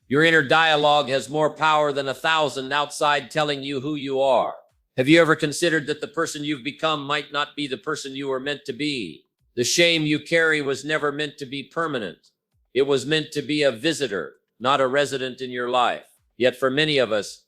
Your inner dialogue has more power than 1,000 outside telling you who you are. Have you ever considered that the person you've become might not be the person you were meant to be? The shame you carry was never meant to be permanent. It was meant to be a visitor, not a resident in your life. Yet for many of us,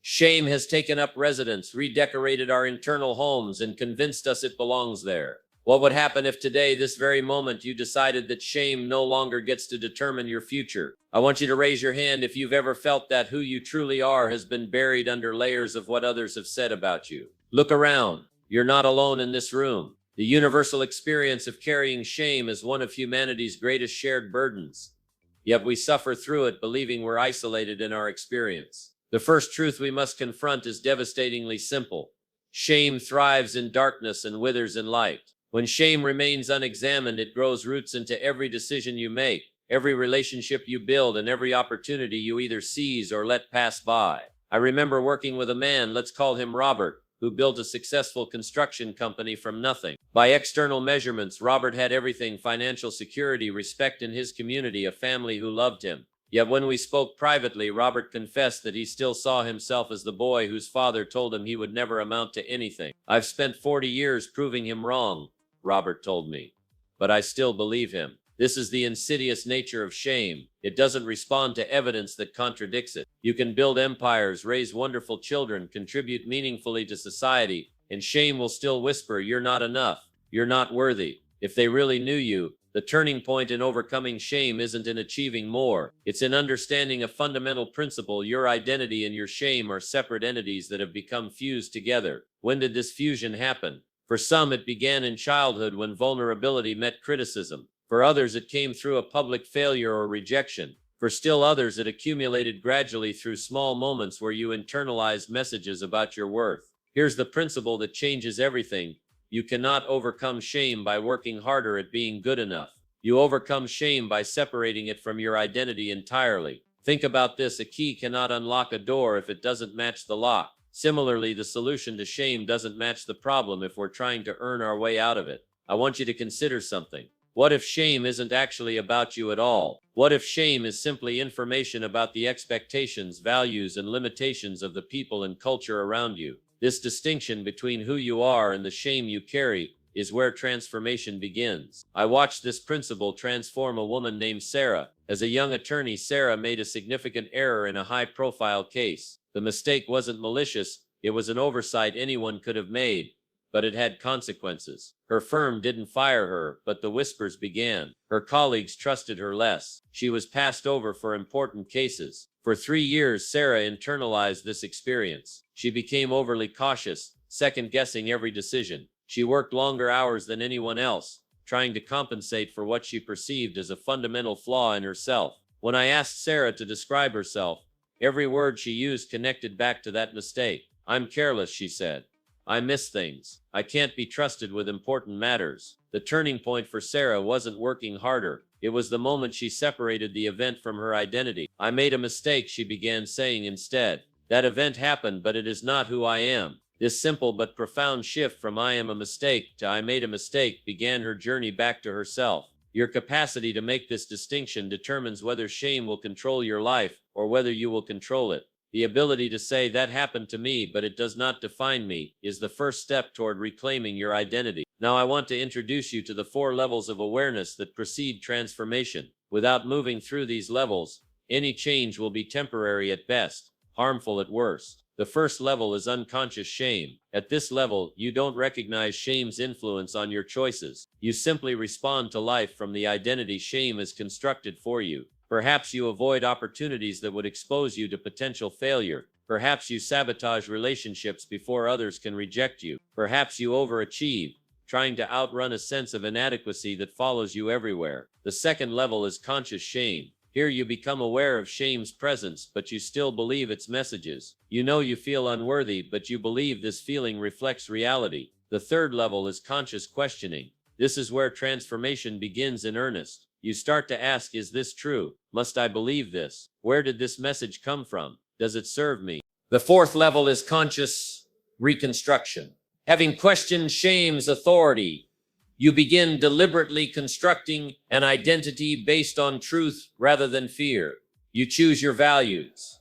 shame has taken up residence, redecorated our internal homes, and convinced us it belongs there. What would happen if today, this very moment, you decided that shame no longer gets to determine your future? I want you to raise your hand if you've ever felt that who you truly are has been buried under layers of what others have said about you. Look around. You're not alone in this room. The universal experience of carrying shame is one of humanity's greatest shared burdens. Yet we suffer through it, believing we're isolated in our experience. The first truth we must confront is devastatingly simple. Shame thrives in darkness and withers in light. When shame remains unexamined, it grows roots into every decision you make, every relationship you build, and every opportunity you either seize or let pass by. I remember working with a man, let's call him Robert, who built a successful construction company from nothing. By external measurements, Robert had everything: financial security, respect in his community, a family who loved him. Yet when we spoke privately, Robert confessed that he still saw himself as the boy whose father told him he would never amount to anything. I've spent 40 years proving him wrong, Robert told me, but I still believe him. This is the insidious nature of shame. It doesn't respond to evidence that contradicts it. You can build empires, raise wonderful children, contribute meaningfully to society, and shame will still whisper, "You're not enough. You're not worthy." If they really knew you, the turning point in overcoming shame isn't in achieving more. It's in understanding a fundamental principle. Your identity and your shame are separate entities that have become fused together. When did this fusion happen? For some, it began in childhood when vulnerability met criticism. For others, it came through a public failure or rejection. For still others, it accumulated gradually through small moments where you internalized messages about your worth. Here's the principle that changes everything. You cannot overcome shame by working harder at being good enough. You overcome shame by separating it from your identity entirely. Think about this: a key cannot unlock a door if it doesn't match the lock. Similarly, the solution to shame doesn't match the problem if we're trying to earn our way out of it. I want you to consider something. What if shame isn't actually about you at all? What if shame is simply information about the expectations, values, and limitations of the people and culture around you? This distinction between who you are and the shame you carry is where transformation begins. I watched this principle transform a woman named Sarah. As a young attorney, Sarah made a significant error in a high-profile case. The mistake wasn't malicious, it was an oversight anyone could have made, but it had consequences. Her firm didn't fire her, but the whispers began. Her colleagues trusted her less. She was passed over for important cases. For 3 years, Sarah internalized this experience. She became overly cautious, second-guessing every decision. She worked longer hours than anyone else, trying to compensate for what she perceived as a fundamental flaw in herself. When I asked Sarah to describe herself, every word she used connected back to that mistake. "I'm careless," she said. "I miss things. I can't be trusted with important matters." The turning point for Sarah wasn't working harder. It was the moment she separated the event from her identity. "I made a mistake," she began saying instead. "That event happened, but it is not who I am." This simple but profound shift from "I am a mistake" to "I made a mistake" began her journey back to herself. Your capacity to make this distinction determines whether shame will control your life or whether you will control it. The ability to say, "That happened to me, but it does not define me," is the first step toward reclaiming your identity. Now I want to introduce you to the 4 levels of awareness that precede transformation. Without moving through these levels, any change will be temporary at best, harmful at worst. The first level is unconscious shame. At this level, you don't recognize shame's influence on your choices. You simply respond to life from the identity shame has constructed for you. Perhaps you avoid opportunities that would expose you to potential failure. Perhaps you sabotage relationships before others can reject you. Perhaps you overachieve, trying to outrun a sense of inadequacy that follows you everywhere. The second level is conscious shame. Here you become aware of shame's presence, but you still believe its messages. You know you feel unworthy, but you believe this feeling reflects reality. The third level is conscious questioning. This is where transformation begins in earnest. You start to ask, is this true? Must I believe this? Where did this message come from? Does it serve me? The fourth level is conscious reconstruction. Having questioned shame's authority, you begin deliberately constructing an identity based on truth rather than fear. You choose your values.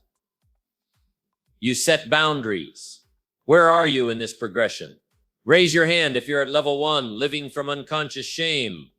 You set boundaries. Where are you in this progression? Raise your hand if you're at level 1, living from unconscious shame.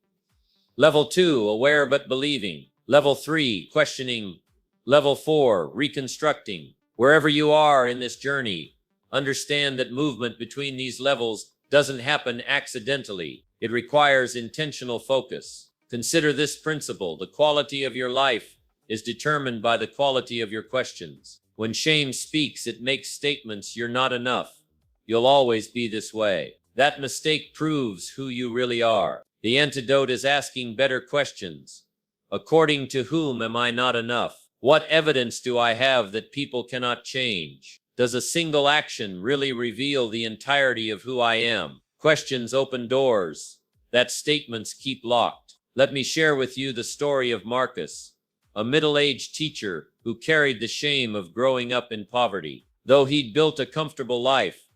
Level 2, aware but believing. Level 3, questioning. Level 4, reconstructing. Wherever you are in this journey, understand that movement between these levels doesn't happen accidentally. It requires intentional focus. Consider this principle: the quality of your life is determined by the quality of your questions. When shame speaks, it makes statements: you're not enough. You'll always be this way. That mistake proves who you really are. The antidote is asking better questions. According to whom am I not enough? What evidence do I have that people cannot change? Does a single action really reveal the entirety of who I am? Questions open doors that statements keep locked. Let me share with you the story of Marcus, a middle-aged teacher who carried the shame of growing up in poverty. Though he'd built a comfortable life,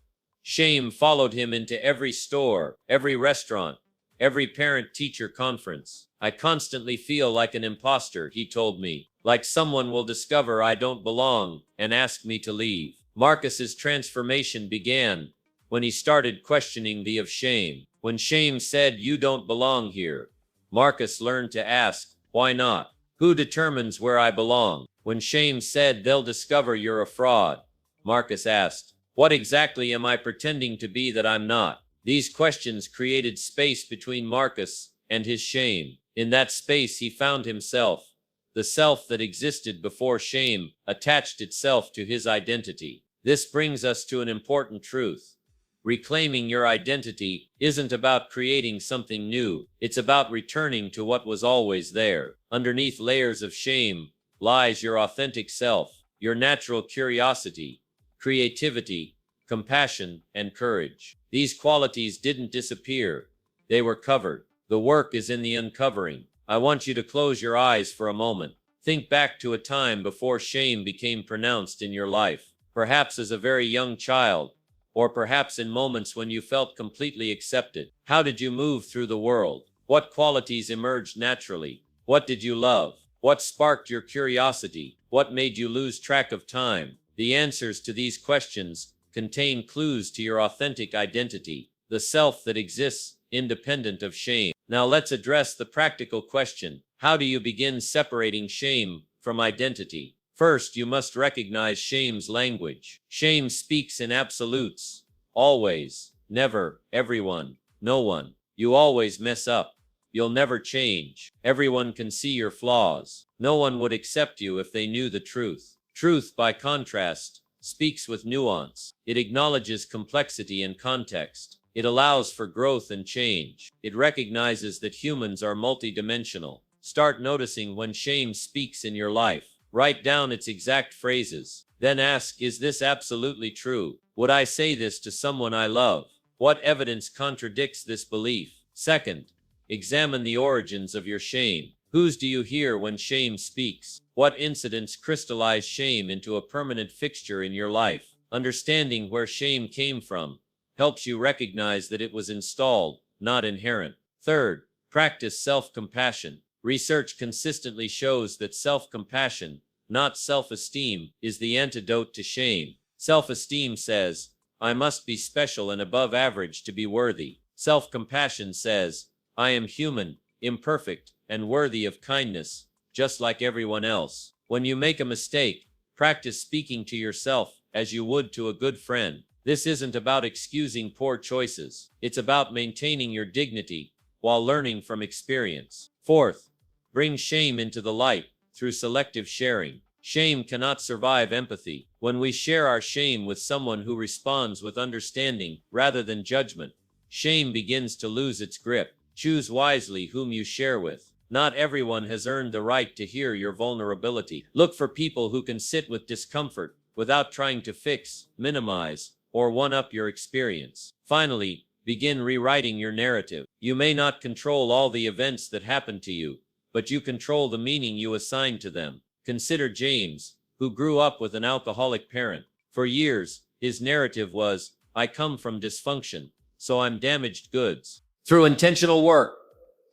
shame followed him into every store, every restaurant, every parent-teacher conference. I constantly feel like an imposter, he told me, like someone will discover I don't belong and ask me to leave. Marcus's transformation began when he started questioning the of shame. When shame said, "You don't belong here," Marcus learned to ask, "Why not? Who determines where I belong?" When shame said, "They'll discover you're a fraud," Marcus asked, "What exactly am I pretending to be that I'm not?" These questions created space between Marcus and his shame. In that space, he found himself. The self that existed before shame attached itself to his identity. This brings us to an important truth. Reclaiming your identity isn't about creating something new. It's about returning to what was always there. Underneath layers of shame lies your authentic self, your natural curiosity, creativity, compassion, and courage. These qualities didn't disappear. They were covered. The work is in the uncovering. I want you to close your eyes for a moment. Think back to a time before shame became pronounced in your life, perhaps as a very young child, or perhaps in moments when you felt completely accepted. How did you move through the world? What qualities emerged naturally? What did you love? What sparked your curiosity? What made you lose track of time? The answers to these questions contain clues to your authentic identity, the self that exists independent of shame. Now let's address the practical question: how do you begin separating shame from identity? First, you must recognize shame's language. Shame speaks in absolutes. Always, never, everyone, no one. You always mess up. You'll never change. Everyone can see your flaws. No one would accept you if they knew the truth. Truth, by contrast, speaks with nuance. It acknowledges complexity and context. It allows for growth and change. It recognizes that humans are multidimensional. Start noticing when shame speaks in your life. Write down its exact phrases. Then ask, is this absolutely true? Would I say this to someone I love? What evidence contradicts this belief? Second, examine the origins of your shame. Whose do you hear when shame speaks? What incidents crystallize shame into a permanent fixture in your life? Understanding where shame came from helps you recognize that it was installed, not inherent. Third, practice self-compassion. Research consistently shows that self-compassion, not self-esteem, is the antidote to shame. Self-esteem says, I must be special and above average to be worthy. Self-compassion says, I am human, imperfect, and worthy of kindness, just like everyone else. When you make a mistake, practice speaking to yourself as you would to a good friend. This isn't about excusing poor choices. It's about maintaining your dignity while learning from experience. Fourth, bring shame into the light through selective sharing. Shame cannot survive empathy. When we share our shame with someone who responds with understanding rather than judgment, shame begins to lose its grip. Choose wisely whom you share with. Not everyone has earned the right to hear your vulnerability. Look for people who can sit with discomfort without trying to fix, minimize, or one-up your experience. Finally, begin rewriting your narrative. You may not control all the events that happen to you, but you control the meaning you assign to them. Consider James, who grew up with an alcoholic parent. For years, his narrative was, I come from dysfunction, so I'm damaged goods. Through intentional work,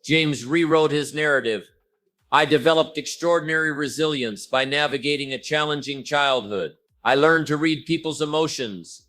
James rewrote his narrative. I developed extraordinary resilience by navigating a challenging childhood. I learned to read people's emotions,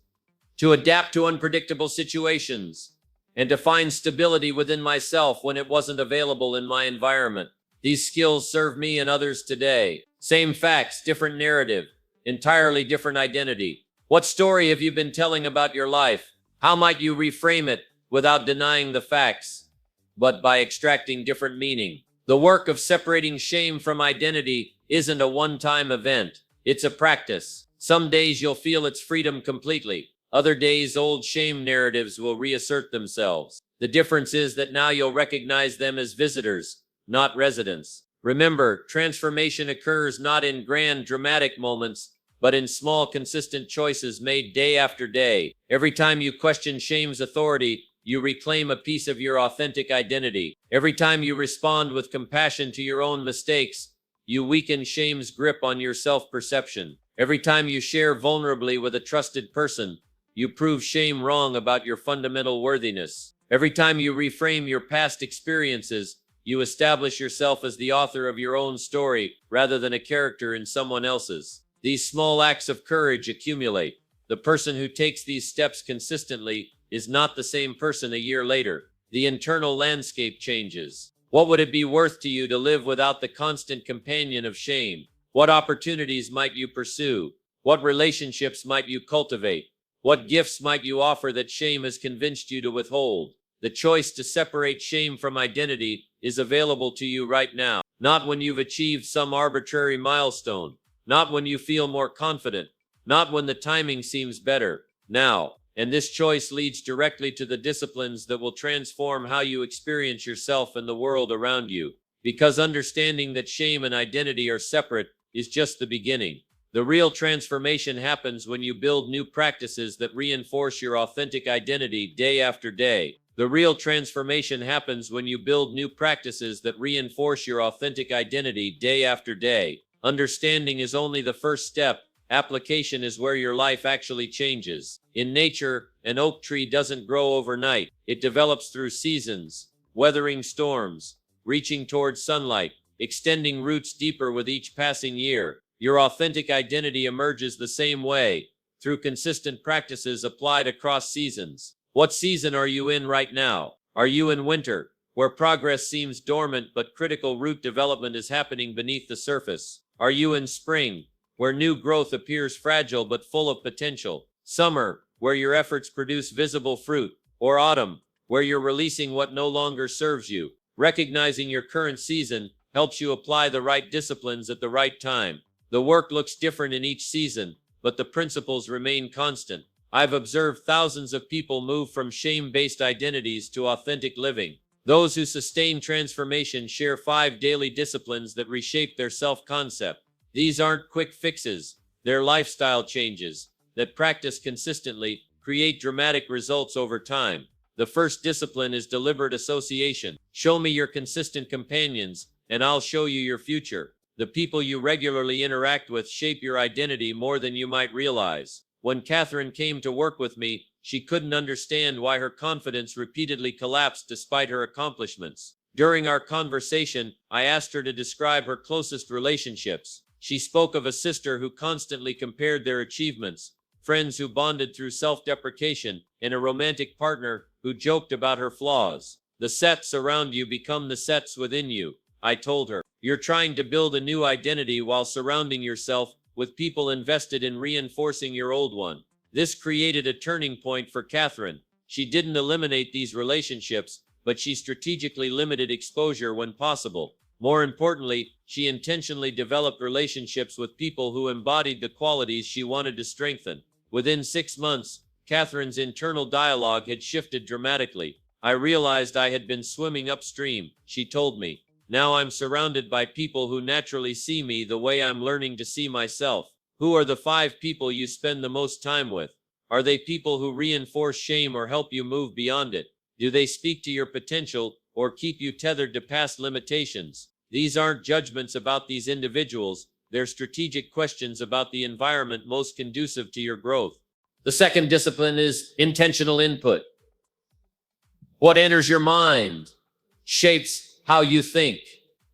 to adapt to unpredictable situations, and to find stability within myself when it wasn't available in my environment. These skills serve me and others today. Same facts, different narrative, entirely different identity. What story have you been telling about your life? How might you reframe it without denying the facts, but by extracting different meaning? The work of separating shame from identity isn't a one-time event. It's a practice. Some days you'll feel its freedom completely. Other days, old shame narratives will reassert themselves. The difference is that now you'll recognize them as visitors, not residents. Remember, transformation occurs not in grand, dramatic moments, but in small, consistent choices made day after day. Every time you question shame's authority, you reclaim a piece of your authentic identity. Every time you respond with compassion to your own mistakes, you weaken shame's grip on your self-perception. Every time you share vulnerably with a trusted person, you prove shame wrong about your fundamental worthiness. Every time you reframe your past experiences, you establish yourself as the author of your own story rather than a character in someone else's. These small acts of courage accumulate. The person who takes these steps consistently is not the same person a year later. The internal landscape changes. What would it be worth to you to live without the constant companion of shame? What opportunities might you pursue? What relationships might you cultivate? What gifts might you offer that shame has convinced you to withhold? The choice to separate shame from identity is available to you right now. Not when you've achieved some arbitrary milestone. Not when you feel more confident. Not when the timing seems better. Now. And this choice leads directly to the disciplines that will transform how you experience yourself and the world around you. Because understanding that shame and identity are separate is just the beginning. The real transformation happens when you build new practices that reinforce your authentic identity day after day. The real transformation happens when you build new practices that reinforce your authentic identity day after day. Understanding is only the first step. Application is where your life actually changes. In nature, an oak tree doesn't grow overnight. It develops through seasons, weathering storms, reaching towards sunlight, extending roots deeper with each passing year. Your authentic identity emerges the same way, through consistent practices applied across seasons. What season are you in right now? Are you in winter, where progress seems dormant but critical root development is happening beneath the surface? Are you in spring, where new growth appears fragile but full of potential? Summer, where your efforts produce visible fruit? Or autumn, where you're releasing what no longer serves you? Recognizing your current season helps you apply the right disciplines at the right time. The work looks different in each season, but the principles remain constant. I've observed thousands of people move from shame-based identities to authentic living. Those who sustain transformation share 5 daily disciplines that reshape their self-concept. These aren't quick fixes, they're lifestyle changes that, practiced consistently, create dramatic results over time. The first discipline is deliberate association. Show me your consistent companions, and I'll show you your future. The people you regularly interact with shape your identity more than you might realize. When Catherine came to work with me, she couldn't understand why her confidence repeatedly collapsed despite her accomplishments. During our conversation, I asked her to describe her closest relationships. She spoke of a sister who constantly compared their achievements, friends who bonded through self-deprecation, and a romantic partner who joked about her flaws. The sets around you become the sets within you, I told her. You're trying to build a new identity while surrounding yourself with people invested in reinforcing your old one. This created a turning point for Catherine. She didn't eliminate these relationships, but she strategically limited exposure when possible. More importantly, she intentionally developed relationships with people who embodied the qualities she wanted to strengthen. Within 6 months, Catherine's internal dialogue had shifted dramatically. I realized I had been swimming upstream, she told me. Now I'm surrounded by people who naturally see me the way I'm learning to see myself. Who are the 5 people you spend the most time with? Are they people who reinforce shame or help you move beyond it? Do they speak to your potential or keep you tethered to past limitations? These aren't judgments about these individuals. They're strategic questions about the environment most conducive to your growth. The second discipline is intentional input. What enters your mind shapes how you think.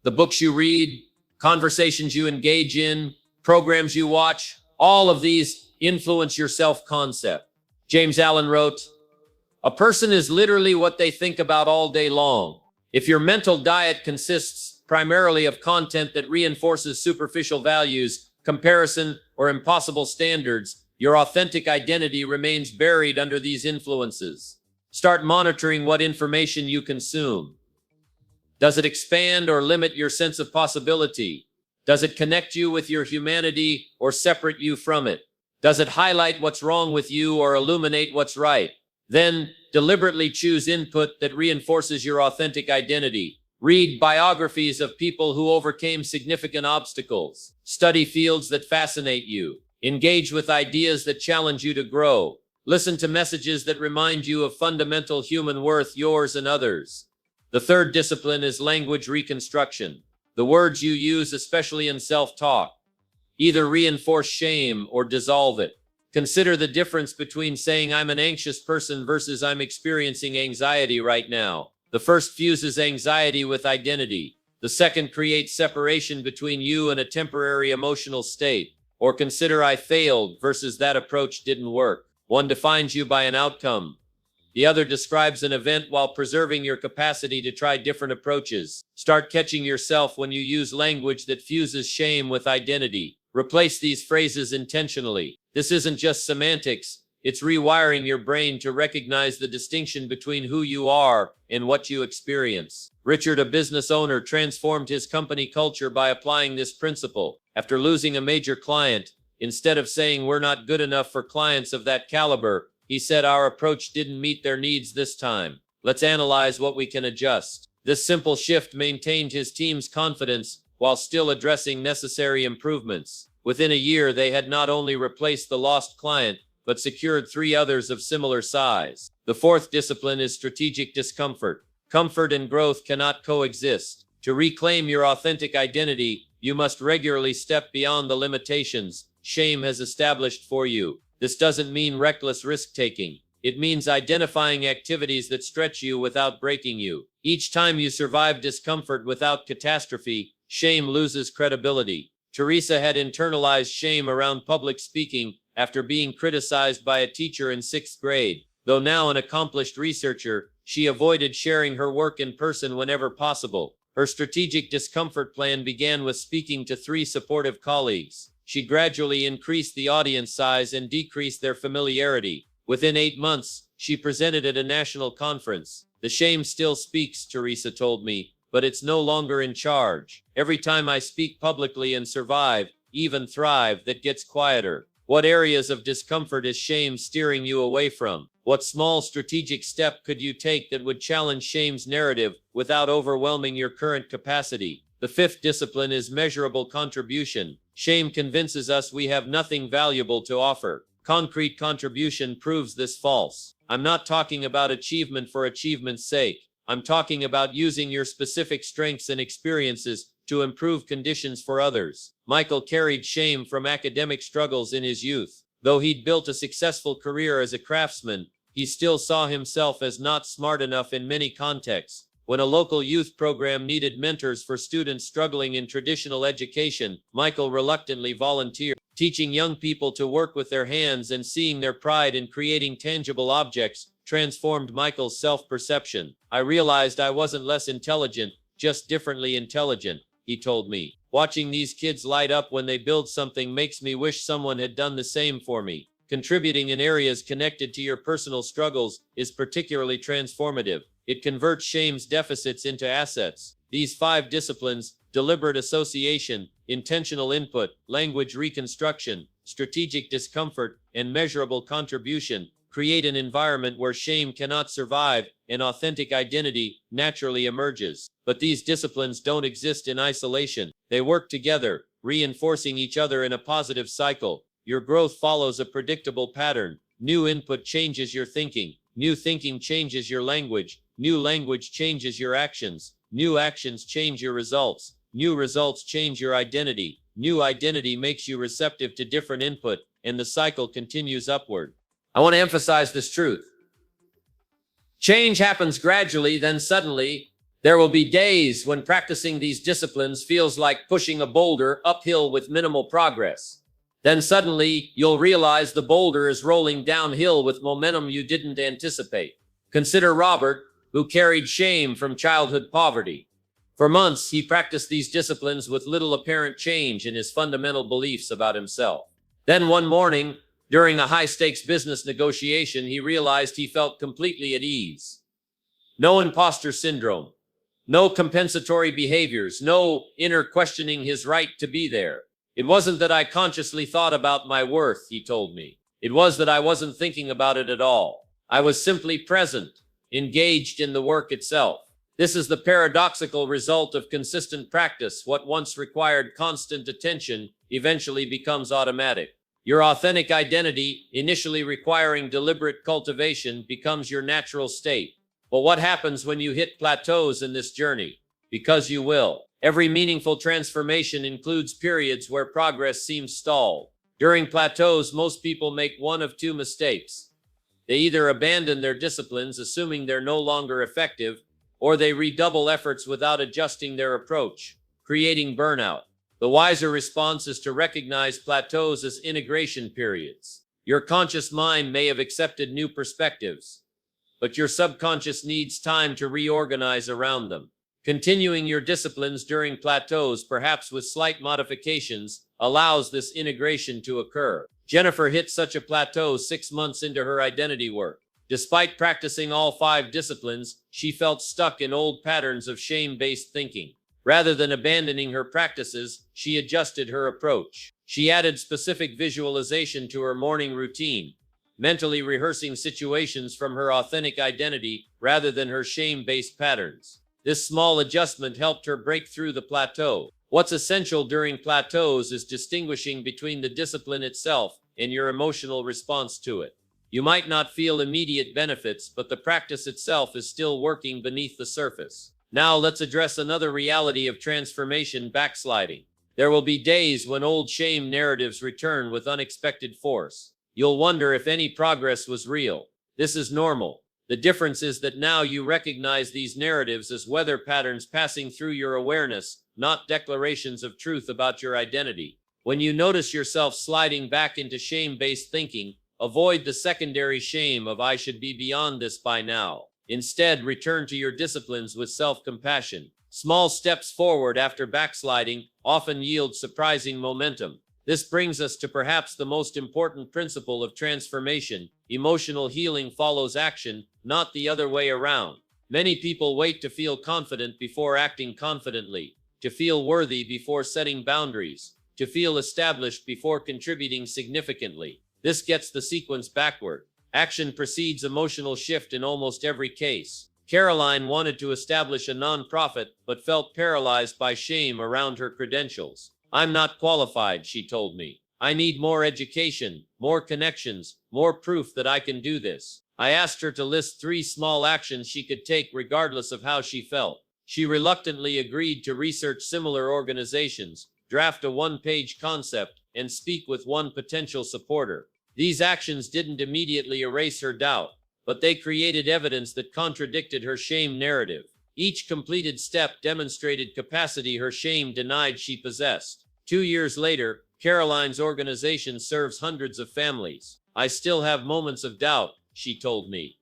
The books you read, conversations you engage in, programs you watch, all of these influence your self-concept. James Allen wrote, "A person is literally what they think about all day long. If your mental diet consists primarily of content that reinforces superficial values, comparison, or impossible standards, your authentic identity remains buried under these influences. Start monitoring what information you consume. Does it expand or limit your sense of possibility? Does it connect you with your humanity or separate you from it? Does it highlight what's wrong with you or illuminate what's right? Then deliberately choose input that reinforces your authentic identity. Read biographies of people who overcame significant obstacles. Study fields that fascinate you. Engage with ideas that challenge you to grow. Listen to messages that remind you of fundamental human worth, yours and others." The third discipline is language reconstruction. The words you use, especially in self-talk, either reinforce shame or dissolve it. Consider the difference between saying "I'm an anxious person" versus "I'm experiencing anxiety right now." The first fuses anxiety with identity. The second creates separation between you and a temporary emotional state. Or consider "I failed" versus "that approach didn't work." One defines you by an outcome. The other describes an event while preserving your capacity to try different approaches. Start catching yourself when you use language that fuses shame with identity. Replace these phrases intentionally. This isn't just semantics, it's rewiring your brain to recognize the distinction between who you are and what you experience. Richard, a business owner, transformed his company culture by applying this principle. After losing a major client, instead of saying "we're not good enough for clients of that caliber," he said, "our approach didn't meet their needs this time. Let's analyze what we can adjust." This simple shift maintained his team's confidence while still addressing necessary improvements. Within a year, they had not only replaced the lost client, but secured 3 others of similar size. The fourth discipline is strategic discomfort. Comfort and growth cannot coexist. To reclaim your authentic identity, you must regularly step beyond the limitations shame has established for you. This doesn't mean reckless risk-taking. It means identifying activities that stretch you without breaking you. Each time you survive discomfort without catastrophe, shame loses credibility. Teresa had internalized shame around public speaking after being criticized by a teacher in 6th grade. Though now an accomplished researcher, she avoided sharing her work in person whenever possible. Her strategic discomfort plan began with speaking to 3 supportive colleagues. She gradually increased the audience size and decreased their familiarity. Within 8 months, she presented at a national conference. "The shame still speaks," Teresa told me, "but it's no longer in charge. Every time I speak publicly and survive, even thrive, that gets quieter." What areas of discomfort is shame steering you away from? What small strategic step could you take that would challenge shame's narrative without overwhelming your current capacity? The fifth discipline is measurable contribution. Shame convinces us we have nothing valuable to offer. Concrete contribution proves this false. I'm not talking about achievement for achievement's sake. I'm talking about using your specific strengths and experiences to improve conditions for others. Michael carried shame from academic struggles in his youth. Though he'd built a successful career as a craftsman, he still saw himself as not smart enough in many contexts. When a local youth program needed mentors for students struggling in traditional education, Michael reluctantly volunteered. Teaching young people to work with their hands and seeing their pride in creating tangible objects transformed Michael's self-perception. "I realized I wasn't less intelligent, just differently intelligent," he told me. "Watching these kids light up when they build something makes me wish someone had done the same for me." Contributing in areas connected to your personal struggles is particularly transformative. It converts shame's deficits into assets. These 5 disciplines, deliberate association, intentional input, language reconstruction, strategic discomfort, and measurable contribution, create an environment where shame cannot survive and authentic identity naturally emerges. But these disciplines don't exist in isolation. They work together, reinforcing each other in a positive cycle. Your growth follows a predictable pattern. New input changes your thinking. New thinking changes your language. New language changes your actions. New actions change your results. New results change your identity. New identity makes you receptive to different input, and the cycle continues upward. I want to emphasize this truth. Change happens gradually, then suddenly, There will be days when practicing these disciplines feels like pushing a boulder uphill with minimal progress. Then suddenly, you'll realize the boulder is rolling downhill with momentum you didn't anticipate. Consider Robert, who carried shame from childhood poverty. For months, he practiced these disciplines with little apparent change in his fundamental beliefs about himself. Then one morning, during a high-stakes business negotiation, he realized he felt completely at ease. No imposter syndrome, no compensatory behaviors, no inner questioning his right to be there. It wasn't that I consciously thought about my worth, he told me. It was that I wasn't thinking about it at all. I was simply present, engaged in the work itself. This is the paradoxical result of consistent practice. What once required constant attention eventually becomes automatic. Your authentic identity, initially requiring deliberate cultivation, becomes your natural state. But what happens when you hit plateaus in this journey? Because you will. Every meaningful transformation includes periods where progress seems stalled. During plateaus, most people make one of two mistakes. They either abandon their disciplines, assuming they're no longer effective, or they redouble efforts without adjusting their approach, creating burnout. The wiser response is to recognize plateaus as integration periods. Your conscious mind may have accepted new perspectives, but your subconscious needs time to reorganize around them. Continuing your disciplines during plateaus, perhaps with slight modifications, allows this integration to occur. Jennifer hit such a plateau 6 months into her identity work. Despite practicing all 5 disciplines, she felt stuck in old patterns of shame-based thinking. Rather than abandoning her practices, she adjusted her approach. She added specific visualization to her morning routine, mentally rehearsing situations from her authentic identity rather than her shame-based patterns. This small adjustment helped her break through the plateau. What's essential during plateaus is distinguishing between the discipline itself and your emotional response to it. You might not feel immediate benefits, but the practice itself is still working beneath the surface. Now let's address another reality of transformation: backsliding. There will be days when old shame narratives return with unexpected force. You'll wonder if any progress was real. This is normal. The difference is that now you recognize these narratives as weather patterns passing through your awareness, not declarations of truth about your identity. When you notice yourself sliding back into shame-based thinking, avoid the secondary shame of "I should be beyond this by now." Instead, return to your disciplines with self-compassion. Small steps forward after backsliding often yield surprising momentum. This brings us to perhaps the most important principle of transformation: emotional healing follows action, not the other way around. Many people wait to feel confident before acting confidently, to feel worthy before setting boundaries, to feel established before contributing significantly. This gets the sequence backward. Action precedes emotional shift in almost every case. Caroline wanted to establish a nonprofit, but felt paralyzed by shame around her credentials. "I'm not qualified," she told me. "I need more education, more connections, more proof that I can do this." I asked her to list 3 small actions she could take regardless of how she felt. She reluctantly agreed to research similar organizations, draft a 1-page concept, and speak with one potential supporter. These actions didn't immediately erase her doubt, but they created evidence that contradicted her shame narrative. Each completed step demonstrated capacity her shame denied she possessed. 2 years later, Caroline's organization serves hundreds of families. "I still have moments of doubt," she told me,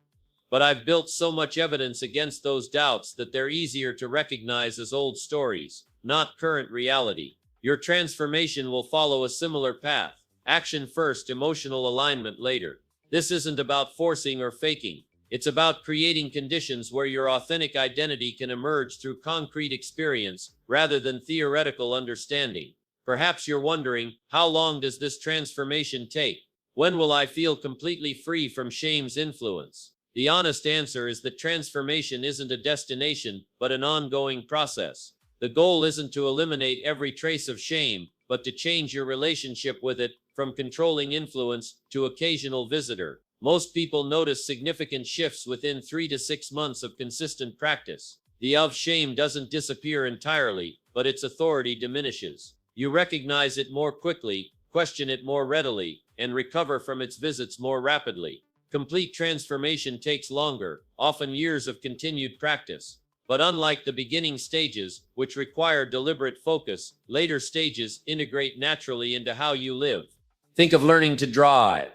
"but I've built so much evidence against those doubts that they're easier to recognize as old stories, not current reality." Your transformation will follow a similar path. Action first, emotional alignment later. This isn't about forcing or faking. It's about creating conditions where your authentic identity can emerge through concrete experience rather than theoretical understanding. Perhaps you're wondering, how long does this transformation take? When will I feel completely free from shame's influence? The honest answer is that transformation isn't a destination, but an ongoing process. The goal isn't to eliminate every trace of shame, but to change your relationship with it, from controlling influence to occasional visitor. Most people notice significant shifts within 3 to 6 months of consistent practice. The of shame doesn't disappear entirely, but its authority diminishes. You recognize it more quickly, question it more readily, and recover from its visits more rapidly. Complete transformation takes longer, often years of continued practice. But unlike the beginning stages, which require deliberate focus, later stages integrate naturally into how you live. Think of learning to drive.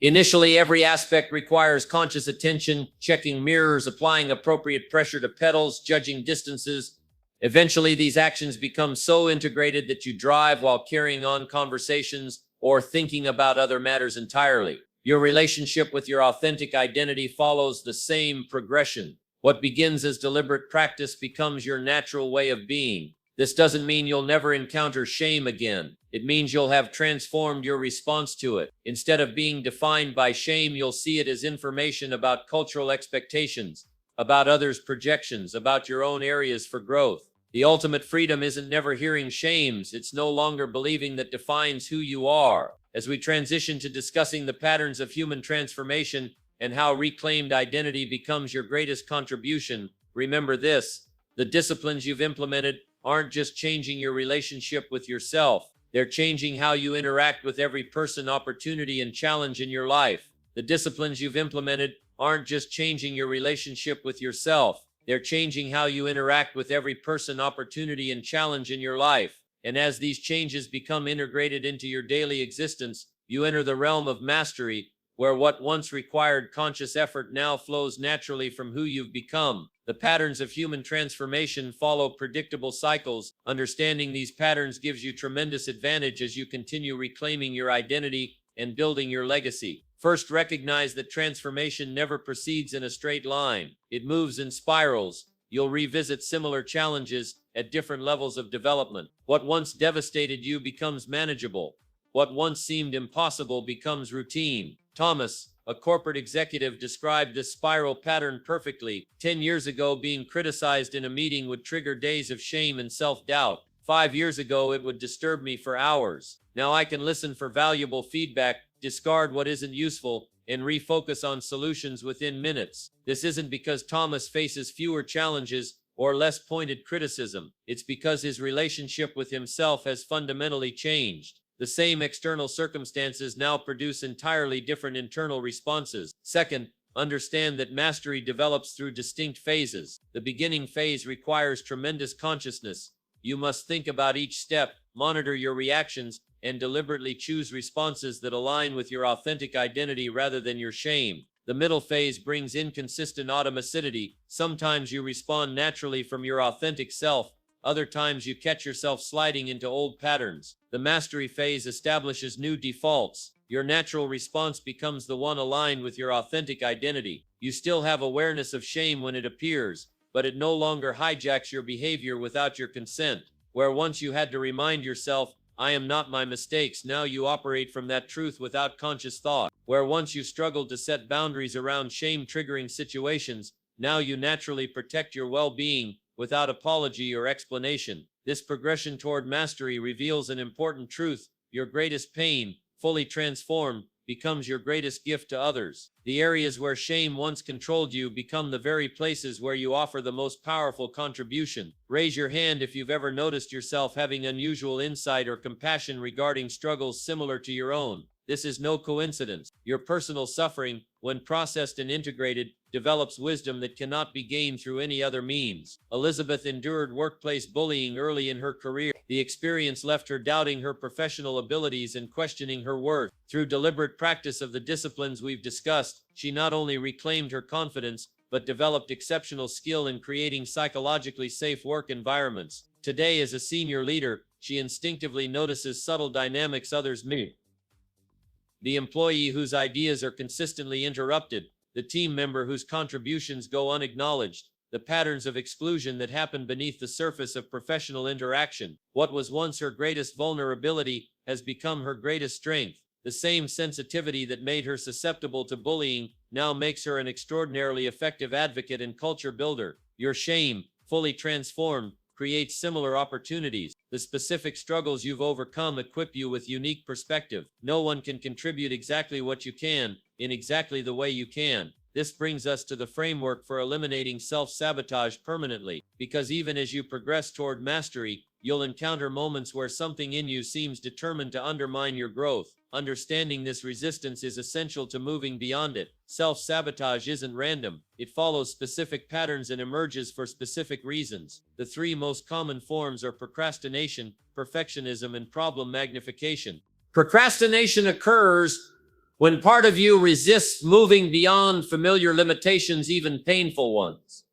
Initially, every aspect requires conscious attention, checking mirrors, applying appropriate pressure to pedals, judging distances. Eventually, these actions become so integrated that you drive while carrying on conversations or thinking about other matters entirely. Your relationship with your authentic identity follows the same progression. What begins as deliberate practice becomes your natural way of being. This doesn't mean you'll never encounter shame again. It means you'll have transformed your response to it. Instead of being defined by shame, you'll see it as information about cultural expectations, about others' projections, about your own areas for growth. The ultimate freedom isn't never hearing shames. It's no longer believing that defines who you are. As we transition to discussing the patterns of human transformation and how reclaimed identity becomes your greatest contribution, remember this: the disciplines you've implemented aren't just changing your relationship with yourself. They're changing how you interact with every person, opportunity, and challenge in your life. The disciplines you've implemented aren't just changing your relationship with yourself. They're changing how you interact with every person, opportunity, and challenge in your life. And as these changes become integrated into your daily existence, you enter the realm of mastery, where what once required conscious effort now flows naturally from who you've become. The patterns of human transformation follow predictable cycles. Understanding these patterns gives you tremendous advantage as you continue reclaiming your identity and building your legacy. First, recognize that transformation never proceeds in a straight line. It moves in spirals. You'll revisit similar challenges at different levels of development. What once devastated you becomes manageable. What once seemed impossible becomes routine. Thomas, a corporate executive, described this spiral pattern perfectly. 10 years ago, being criticized in a meeting would trigger days of shame and self-doubt. 5 years ago, it would disturb me for hours. Now I can listen for valuable feedback, discard what isn't useful, and refocus on solutions within minutes. This isn't because Thomas faces fewer challenges or less pointed criticism. It's because his relationship with himself has fundamentally changed. The same external circumstances now produce entirely different internal responses. Second, understand that mastery develops through distinct phases. The beginning phase requires tremendous consciousness. You must think about each step, monitor your reactions, and deliberately choose responses that align with your authentic identity rather than your shame. The middle phase brings inconsistent automaticity. Sometimes you respond naturally from your authentic self. Other times you catch yourself sliding into old patterns. The mastery phase establishes new defaults. Your natural response becomes the one aligned with your authentic identity. You still have awareness of shame when it appears, but it no longer hijacks your behavior without your consent. Where once you had to remind yourself, "I am not my mistakes," now you operate from that truth without conscious thought. Where once you struggled to set boundaries around shame-triggering situations, now you naturally protect your well-being without apology or explanation. This progression toward mastery reveals an important truth: your greatest pain, fully transformed, becomes your greatest gift to others. The areas where shame once controlled you become the very places where you offer the most powerful contribution. Raise your hand if you've ever noticed yourself having unusual insight or compassion regarding struggles similar to your own. This is no coincidence. Your personal suffering, when processed and integrated, develops wisdom that cannot be gained through any other means. Elizabeth endured workplace bullying early in her career. The experience left her doubting her professional abilities and questioning her worth. Through deliberate practice of the disciplines we've discussed, she not only reclaimed her confidence, but developed exceptional skill in creating psychologically safe work environments. Today, as a senior leader, she instinctively notices subtle dynamics others miss. The employee whose ideas are consistently interrupted, the team member whose contributions go unacknowledged, the patterns of exclusion that happen beneath the surface of professional interaction. What was once her greatest vulnerability has become her greatest strength. The same sensitivity that made her susceptible to bullying now makes her an extraordinarily effective advocate and culture builder. Your shame, fully transformed, creates similar opportunities. The specific struggles you've overcome equip you with unique perspective. No one can contribute exactly what you can, in exactly the way you can. This brings us to the framework for eliminating self-sabotage permanently, because even as you progress toward mastery, you'll encounter moments where something in you seems determined to undermine your growth. Understanding this resistance is essential to moving beyond it. Self-sabotage isn't random. It follows specific patterns and emerges for specific reasons. The three most common forms are procrastination, perfectionism, and problem magnification. Procrastination occurs when part of you resists moving beyond familiar limitations, even painful ones.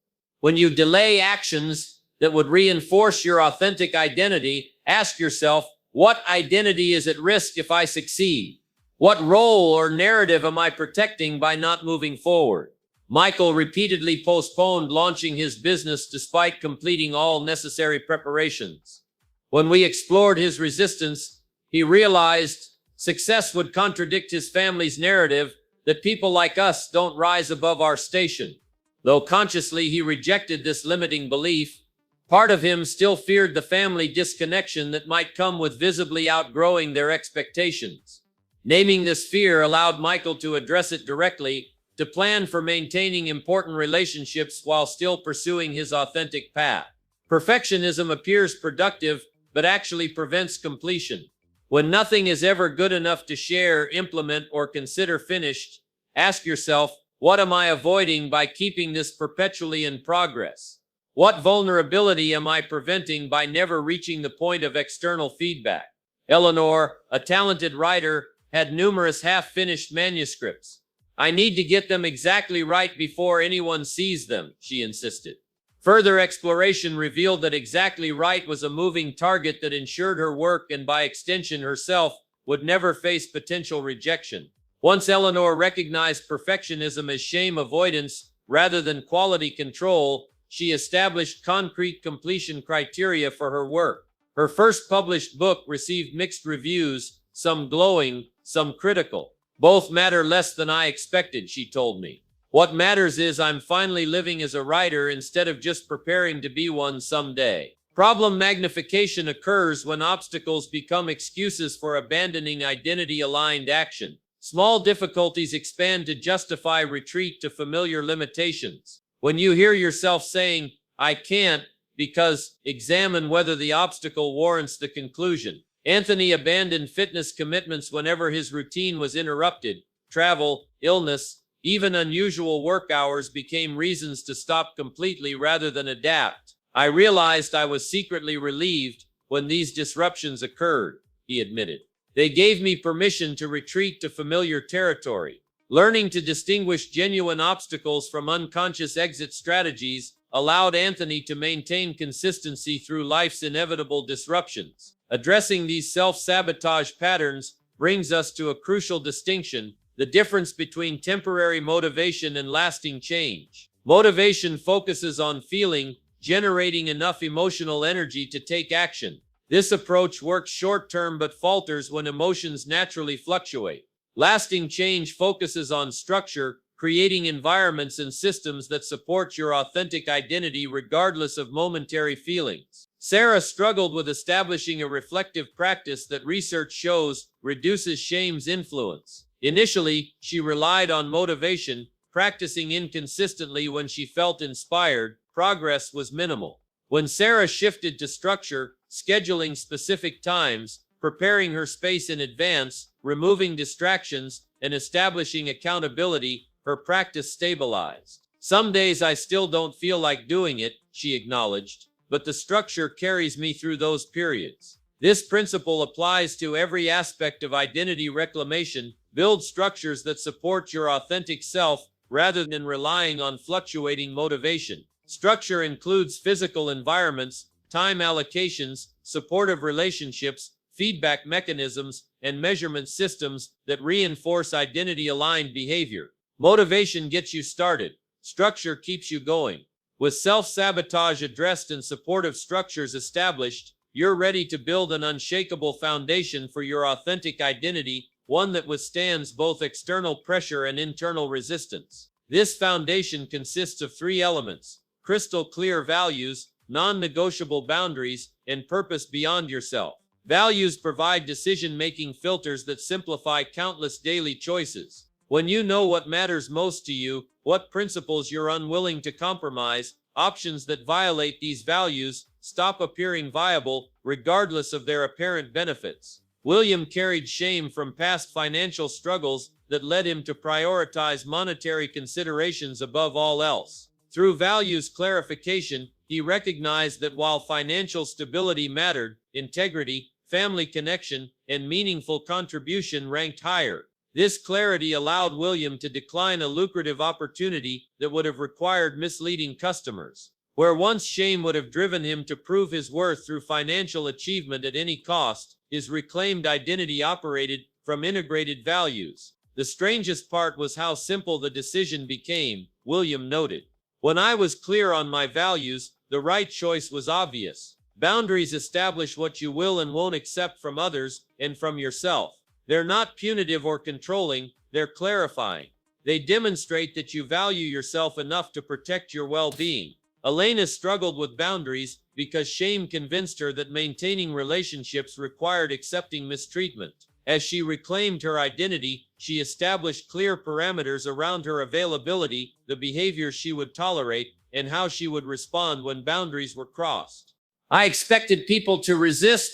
When you delay actions that would reinforce your authentic identity, ask yourself, what identity is at risk if I succeed? What role or narrative am I protecting by not moving forward? Michael repeatedly postponed launching his business despite completing all necessary preparations. When we explored his resistance, he realized success would contradict his family's narrative that people like us don't rise above our station. Though consciously he rejected this limiting belief, part of him still feared the family disconnection that might come with visibly outgrowing their expectations. Naming this fear allowed Michael to address it directly, to plan for maintaining important relationships while still pursuing his authentic path. Perfectionism appears productive, but actually prevents completion. When nothing is ever good enough to share, implement, or consider finished, ask yourself, what am I avoiding by keeping this perpetually in progress? What vulnerability am I preventing by never reaching the point of external feedback? Eleanor, a talented writer, had numerous half-finished manuscripts. I need to get them exactly right before anyone sees them, she insisted. Further exploration revealed that exactly right was a moving target that ensured her work and by extension herself would never face potential rejection. Once Eleanor recognized perfectionism as shame avoidance rather than quality control, she established concrete completion criteria for her work. Her first published book received mixed reviews, some glowing, some critical. Both matter less than I expected, she told me. What matters is I'm finally living as a writer instead of just preparing to be one someday. Problem magnification occurs when obstacles become excuses for abandoning identity-aligned action. Small difficulties expand to justify retreat to familiar limitations. When you hear yourself saying, I can't, because, examine whether the obstacle warrants the conclusion. Anthony abandoned fitness commitments whenever his routine was interrupted. Travel, illness, even unusual work hours became reasons to stop completely rather than adapt. I realized I was secretly relieved when these disruptions occurred, he admitted. They gave me permission to retreat to familiar territory. Learning to distinguish genuine obstacles from unconscious exit strategies allowed Anthony to maintain consistency through life's inevitable disruptions. Addressing these self-sabotage patterns brings us to a crucial distinction: the difference between temporary motivation and lasting change. Motivation focuses on feeling, generating enough emotional energy to take action. This approach works short-term but falters when emotions naturally fluctuate. Lasting change focuses on structure, creating environments and systems that support your authentic identity regardless of momentary feelings. Sarah struggled with establishing a reflective practice that research shows reduces shame's influence. Initially, she relied on motivation, practicing inconsistently when she felt inspired. Progress was minimal. When Sarah shifted to structure, scheduling specific times, preparing her space in advance, removing distractions, and establishing accountability, her practice stabilized. Some days I still don't feel like doing it, she acknowledged, but the structure carries me through those periods. This principle applies to every aspect of identity reclamation. Build structures that support your authentic self rather than relying on fluctuating motivation. Structure includes physical environments, time allocations, supportive relationships, feedback mechanisms, and measurement systems that reinforce identity-aligned behavior. Motivation gets you started. Structure keeps you going. With self-sabotage addressed and supportive structures established, you're ready to build an unshakable foundation for your authentic identity, one that withstands both external pressure and internal resistance. This foundation consists of three elements: crystal clear values, non-negotiable boundaries, and purpose beyond yourself. Values provide decision-making filters that simplify countless daily choices. When you know what matters most to you, what principles you're unwilling to compromise, options that violate these values stop appearing viable, regardless of their apparent benefits. William carried shame from past financial struggles that led him to prioritize monetary considerations above all else. Through values clarification, he recognized that while financial stability mattered, integrity, family connection, and meaningful contribution ranked higher. This clarity allowed William to decline a lucrative opportunity that would have required misleading customers. Where once shame would have driven him to prove his worth through financial achievement at any cost, his reclaimed identity operated from integrated values. The strangest part was how simple the decision became, William noted. When I was clear on my values, the right choice was obvious. Boundaries establish what you will and won't accept from others and from yourself. They're not punitive or controlling, they're clarifying. They demonstrate that you value yourself enough to protect your well-being. Elena struggled with boundaries because shame convinced her that maintaining relationships required accepting mistreatment. As she reclaimed her identity, she established clear parameters around her availability, the behaviors she would tolerate, and how she would respond when boundaries were crossed. I expected people to resist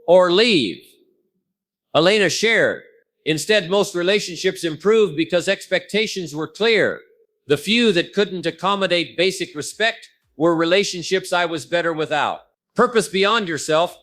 or leave, Elena shared. Instead, most relationships improved because expectations were clear. The few that couldn't accommodate basic respect were relationships I was better without. Purpose beyond yourself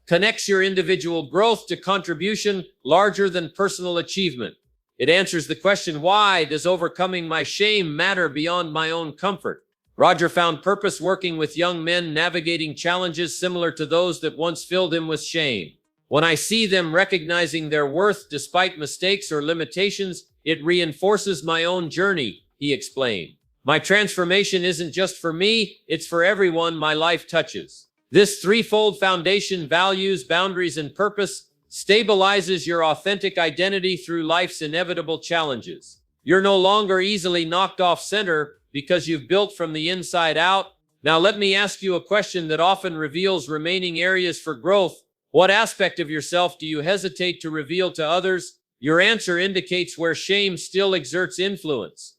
connects your individual growth to contribution larger than personal achievement. It answers the question, why does overcoming my shame matter beyond my own comfort? Roger found purpose working with young men navigating challenges similar to those that once filled him with shame. When I see them recognizing their worth despite mistakes or limitations, it reinforces my own journey, he explained. My transformation isn't just for me, it's for everyone my life touches. This threefold foundation, values, boundaries, and purpose, stabilizes your authentic identity through life's inevitable challenges. You're no longer easily knocked off center because you've built from the inside out. Now let me ask you a question that often reveals remaining areas for growth. What aspect of yourself do you hesitate to reveal to others? Your answer indicates where shame still exerts influence,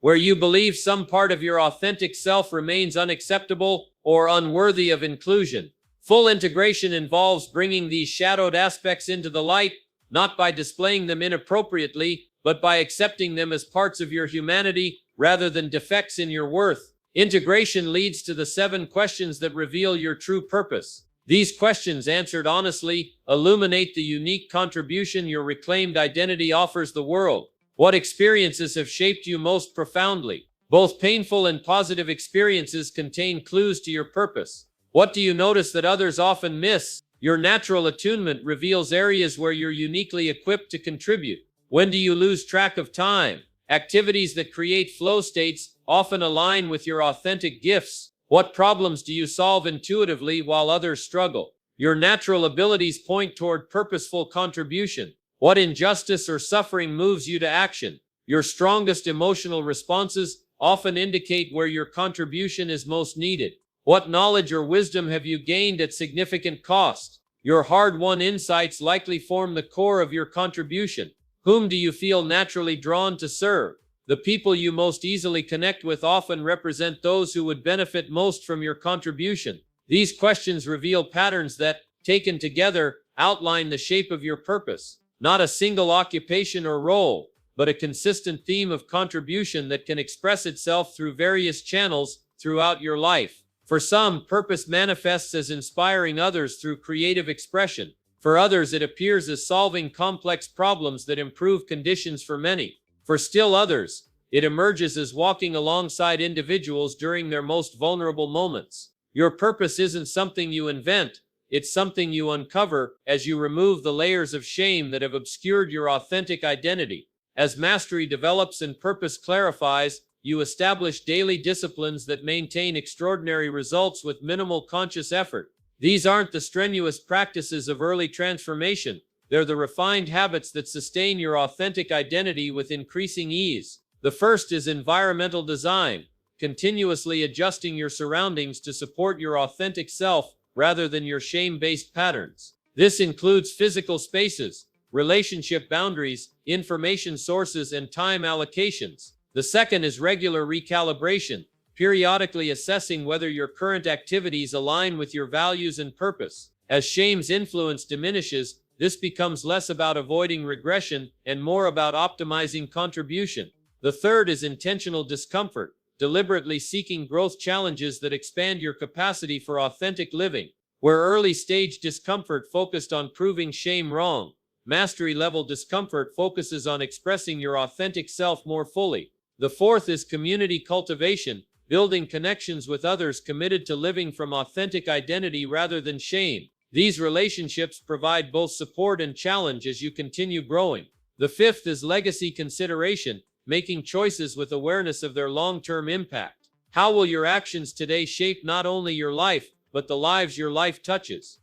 where you believe some part of your authentic self remains unacceptable or unworthy of inclusion. Full integration involves bringing these shadowed aspects into the light, not by displaying them inappropriately, but by accepting them as parts of your humanity rather than defects in your worth. Integration leads to the 7 questions that reveal your true purpose. These questions, answered honestly, illuminate the unique contribution your reclaimed identity offers the world. What experiences have shaped you most profoundly? Both painful and positive experiences contain clues to your purpose. What do you notice that others often miss? Your natural attunement reveals areas where you're uniquely equipped to contribute. When do you lose track of time? Activities that create flow states often align with your authentic gifts. What problems do you solve intuitively while others struggle? Your natural abilities point toward purposeful contribution. What injustice or suffering moves you to action? Your strongest emotional responses often indicate where your contribution is most needed. What knowledge or wisdom have you gained at significant cost? Your hard-won insights likely form the core of your contribution. Whom do you feel naturally drawn to serve? The people you most easily connect with often represent those who would benefit most from your contribution. These questions reveal patterns that, taken together, outline the shape of your purpose. Not a single occupation or role, but a consistent theme of contribution that can express itself through various channels throughout your life. For some, purpose manifests as inspiring others through creative expression. For others, it appears as solving complex problems that improve conditions for many. For still others, it emerges as walking alongside individuals during their most vulnerable moments. Your purpose isn't something you invent, it's something you uncover as you remove the layers of shame that have obscured your authentic identity. As mastery develops and purpose clarifies, you establish daily disciplines that maintain extraordinary results with minimal conscious effort. These aren't the strenuous practices of early transformation. They're the refined habits that sustain your authentic identity with increasing ease. The first is environmental design, continuously adjusting your surroundings to support your authentic self rather than your shame-based patterns. This includes physical spaces, relationship boundaries, information sources, and time allocations. The second is regular recalibration, periodically assessing whether your current activities align with your values and purpose. As shame's influence diminishes, this becomes less about avoiding regression and more about optimizing contribution. The third is intentional discomfort, deliberately seeking growth challenges that expand your capacity for authentic living. Where early stage discomfort focused on proving shame wrong, mastery level discomfort focuses on expressing your authentic self more fully. The fourth is community cultivation, building connections with others committed to living from authentic identity rather than shame. These relationships provide both support and challenge as you continue growing. The fifth is legacy consideration, making choices with awareness of their long-term impact. How will your actions today shape not only your life, but the lives your life touches?